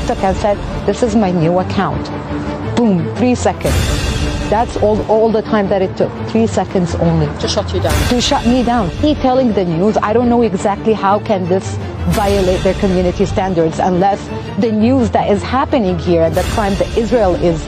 took and said, this is my new account. Boom, 3 seconds. That's all the time that it took, 3 seconds only. To shut you down. To shut me down. He telling the news, I don't know exactly how can this violate their community standards unless the news that is happening here, the crime that Israel is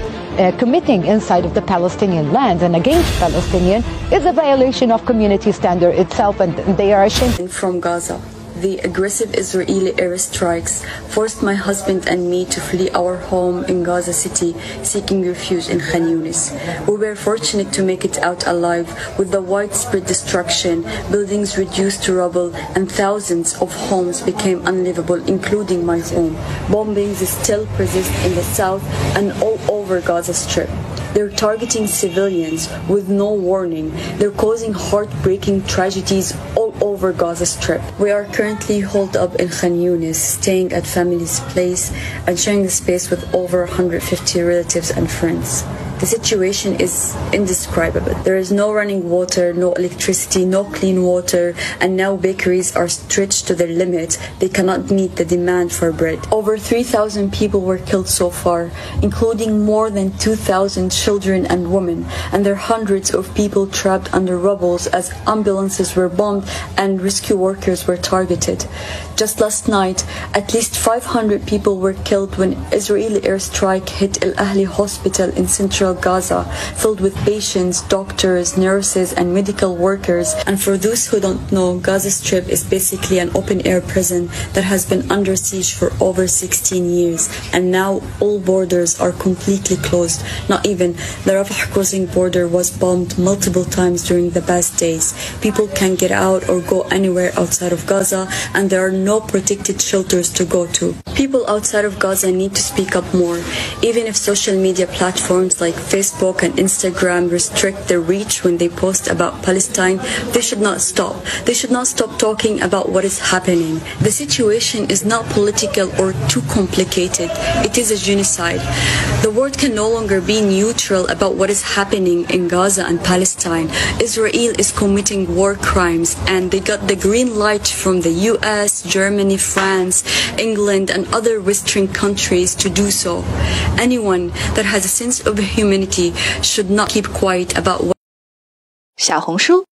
committing inside of the Palestinian land and against Palestinian is a violation of community standard itself, and they are ashamed. From Gaza, the aggressive Israeli airstrikes forced my husband and me to flee our home in Gaza City, seeking refuge in Khan Yunis. We were fortunate to make it out alive with the widespread destruction, buildings reduced to rubble, and thousands of homes became unlivable, including my home. Bombings still persist in the south and all over Gaza Strip. They're targeting civilians with no warning. They're causing heartbreaking tragedies all over Gaza Strip. We are currently holed up in Khan Yunis, staying at family's place and sharing the space with over 150 relatives and friends. The situation is indescribable. There is no running water, no electricity, no clean water, and now bakeries are stretched to their limit. They cannot meet the demand for bread. Over 3,000 people were killed so far, including more than 2,000 children and women, and there are hundreds of people trapped under rubble as ambulances were bombed and rescue workers were targeted. Just last night, at least 500 people were killed when Israeli airstrike hit Al Ahli Hospital in central Gaza, filled with patients, doctors, nurses, and medical workers. And for those who don't know, Gaza Strip is basically an open-air prison that has been under siege for over 16 years. And now all borders are completely closed. Not even the Rafah crossing border was bombed multiple times during the past days. People can't get out or go anywhere outside of Gaza, and there are no protected shelters to go to. People outside of Gaza need to speak up more. Even if social media platforms like Facebook and Instagram restrict their reach when they post about Palestine, they should not stop. They should not stop talking about what is happening. The situation is not political or too complicated. It is a genocide. The world can no longer be neutral about what is happening in Gaza and Palestine. Israel is committing war crimes, and they got the green light from the US, Germany, France, England, and other Western countries to do so. Anyone that has a sense of humanity should not keep quiet about what 小红书